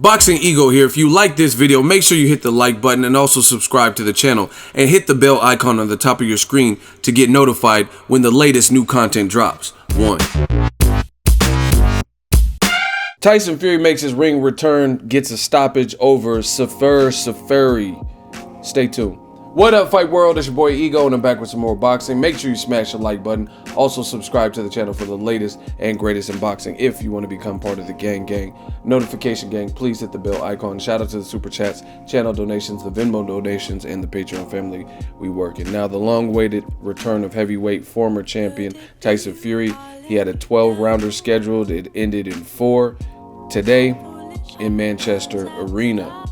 Boxingego here. If you like this video, make sure you hit the like button and also subscribe to the channel and hit the bell icon on the top of your screen to get notified when the latest new content drops. 1. Tyson Fury makes his ring return, gets a stoppage over Sefer Seferi. Stay tuned. What up, Fight World? It's your boy Ego, and I'm back with some more boxing. Make sure you smash the like button. Also, subscribe to the channel for the latest and greatest in boxing if you want to become part of the gang. Notification gang, please hit the bell icon. Shout out to the super chats, channel donations, the Venmo donations, and the Patreon family we work in. Now, the long-awaited return of heavyweight former champion Tyson Fury. He had a 12-rounder scheduled. It ended in 4 today in Manchester Arena.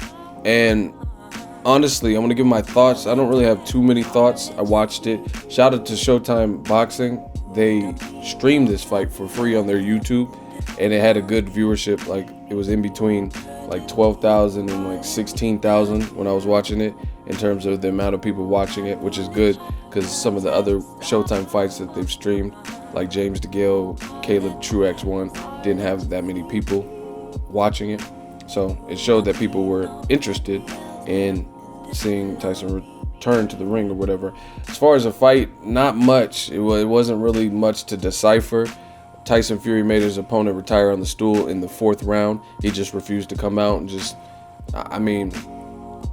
And honestly, I'm going to give my thoughts. I don't really have too many thoughts. I watched it. Shout out to Showtime Boxing. They streamed this fight for free on their YouTube, and it had a good viewership. Like, it was in between like 12,000 and like 16,000 when I was watching it in terms of the amount of people watching it, which is good because some of the other Showtime fights that they've streamed, like James DeGale, Caleb Truex one, didn't have that many people watching it. So it showed that people were interested in seeing Tyson return to the ring or whatever. As far as a fight, not much. It wasn't really much to decipher. Tyson Fury made his opponent retire on the stool in the 4th round. He just refused to come out and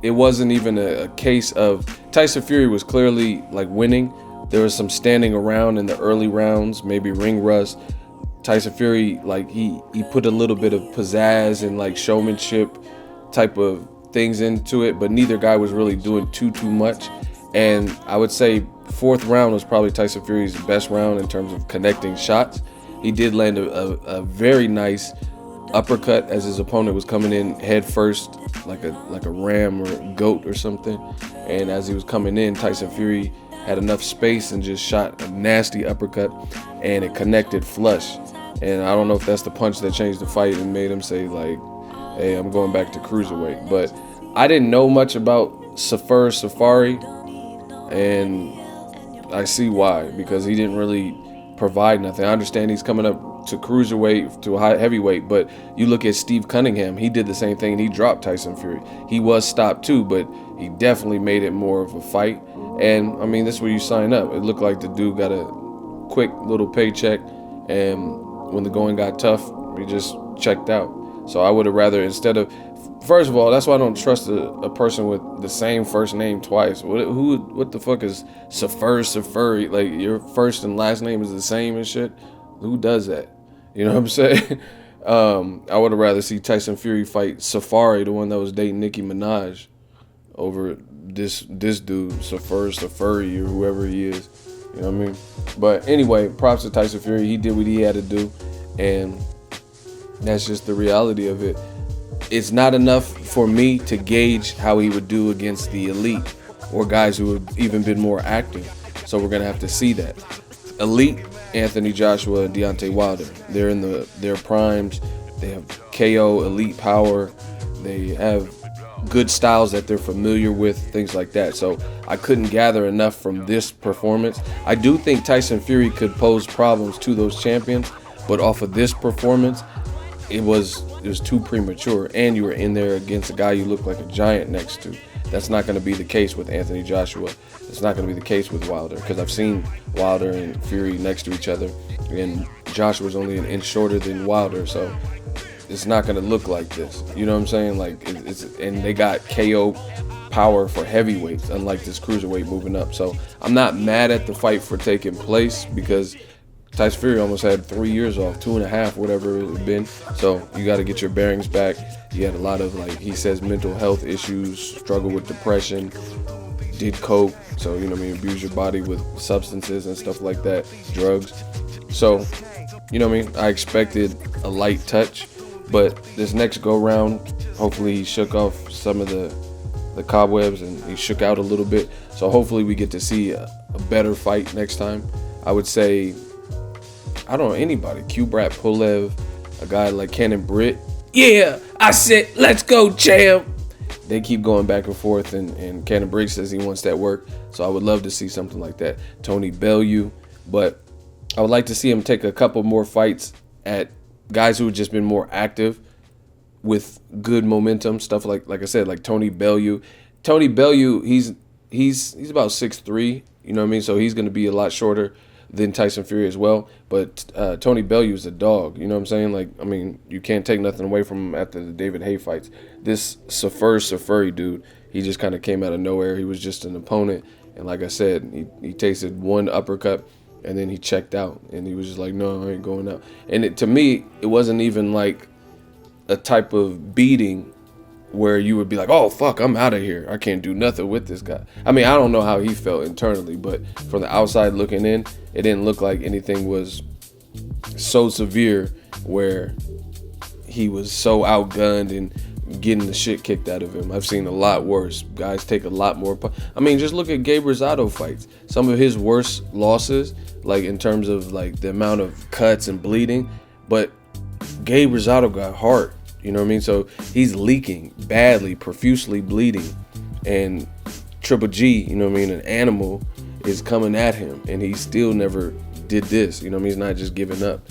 it wasn't even a case of Tyson Fury was clearly like winning. There was some standing around in the early rounds, maybe ring rust. Tyson Fury, like he put a little bit of pizzazz and like showmanship type of things into it, but neither guy was really doing too much. And I would say 4th round was probably Tyson Fury's best round in terms of connecting shots. He did land a very nice uppercut as his opponent was coming in head first, like a ram or a goat or something. And as he was coming in, Tyson Fury had enough space and just shot a nasty uppercut, and it connected flush. And I don't know if that's the punch that changed the fight and made him say like, hey, I'm going back to cruiserweight. But I didn't know much about Sefer Seferi, and I see why, because he didn't really provide nothing. I understand he's coming up to cruiserweight, to a heavyweight, but you look at Steve Cunningham, he did the same thing, and he dropped Tyson Fury. He was stopped too, but he definitely made it more of a fight. And I mean, this is where you sign up. It looked like the dude got a quick little paycheck, and when the going got tough, he just checked out. So I would have rather, instead of, first of all, that's why I don't trust a person with the same first name twice. What the fuck is Sefer Seferi? Like, your first and last name is the same and shit? Who does that? You know what I'm saying? I would have rather see Tyson Fury fight Safari, the one that was dating Nicki Minaj, over this dude, Sefer Seferi, or whoever he is. You know what I mean? But anyway, props to Tyson Fury. He did what he had to do, and that's just the reality of it. It's not enough for me to gauge how he would do against the elite or guys who have even been more active. So we're going to have to see that. Elite, Anthony Joshua and Deontay Wilder. They're in their primes. They have KO, elite power. They have good styles that they're familiar with, things like that. So I couldn't gather enough from this performance. I do think Tyson Fury could pose problems to those champions, but off of this performance, it was too premature, and you were in there against a guy you look like a giant next to. That's not going to be the case with Anthony Joshua. It's not going to be the case with Wilder, because I've seen Wilder and Fury next to each other, and Joshua's only an inch shorter than Wilder, so it's not going to look like this. You know what I'm saying? Like, and they got KO power for heavyweights, unlike this cruiserweight moving up. So I'm not mad at the fight for taking place, because Tyson Fury almost had 3 years off, 2.5, whatever it had been. So you got to get your bearings back. He had a lot of, like he says, mental health issues, struggle with depression, did coke, so, you know what I mean, abuse your body with substances and stuff like that, drugs. So, you know what I mean, I expected a light touch, but this next go round, hopefully he shook off some of the cobwebs and he shook out a little bit. So hopefully we get to see a better fight next time. I would say, I don't know, anybody. Kubrat Pulev, a guy like Cannon Britt. Yeah, I said, let's go, champ. They keep going back and forth, and Cannon Britt says he wants that work. So I would love to see something like that. Tony Bellew, but I would like to see him take a couple more fights at guys who have just been more active with good momentum, stuff like I said, like Tony Bellew. Tony Bellew, he's about 6'3", you know what I mean? So he's going to be a lot shorter than Tyson Fury as well. But Tony Bellew is a dog, you know what I'm saying? Like, I mean, you can't take nothing away from him after the David Haye fights. This Sefer Seferi dude, he just kind of came out of nowhere. He was just an opponent. And like I said, he tasted one uppercut and then he checked out. And he was just like, no, I ain't going out. And to me, it wasn't even like a type of beating where you would be like, oh, fuck, I'm out of here. I can't do nothing with this guy. I mean, I don't know how he felt internally, but from the outside looking in, it didn't look like anything was so severe where he was so outgunned and getting the shit kicked out of him. I've seen a lot worse. Guys take a lot more. I mean, just look at Gabe Rosado fights. Some of his worst losses, like in terms of like the amount of cuts and bleeding, but Gabe Rosado got heart. You know what I mean? So he's leaking badly, profusely bleeding. And Triple G, you know what I mean, an animal, is coming at him. And he still never did this. You know what I mean? He's not just giving up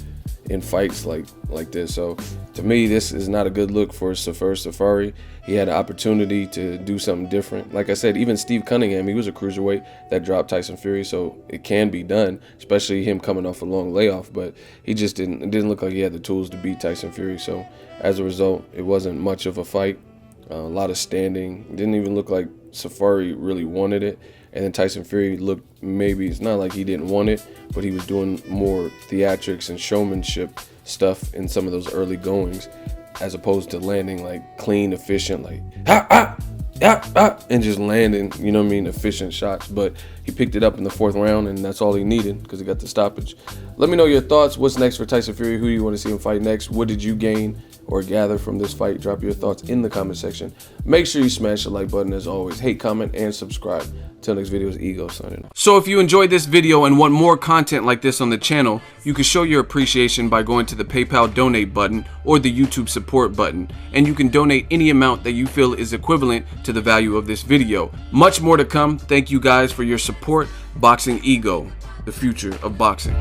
in fights like this. So to me, this is not a good look for Sefer Seferi. He had an opportunity to do something different. Like I said, even Steve Cunningham, he was a cruiserweight that dropped Tyson Fury, so it can be done, especially him coming off a long layoff. But he just it didn't look like he had the tools to beat Tyson Fury. So as a result, it wasn't much of a fight. A lot of standing. It didn't even look like Seferi really wanted it. And then Tyson Fury looked, maybe it's not like he didn't want it, but he was doing more theatrics and showmanship stuff in some of those early goings, as opposed to landing like clean, efficient, like and just landing, you know what I mean, efficient shots. But he picked it up in the 4th round, and that's all he needed because he got the stoppage. Let me know your thoughts. What's next for Tyson Fury? Who do you want to see him fight next? What did you gain or gather from this fight? Drop your thoughts in the comment section. Make sure you smash the like button as always. Hate, comment, and subscribe. Till next video is Ego signing off. So if you enjoyed this video and want more content like this on the channel, you can show your appreciation by going to the PayPal donate button or the YouTube support button, and you can donate any amount that you feel is equivalent to the value of this video. Much more to come. Thank you guys for your support. Boxingego, the future of boxing.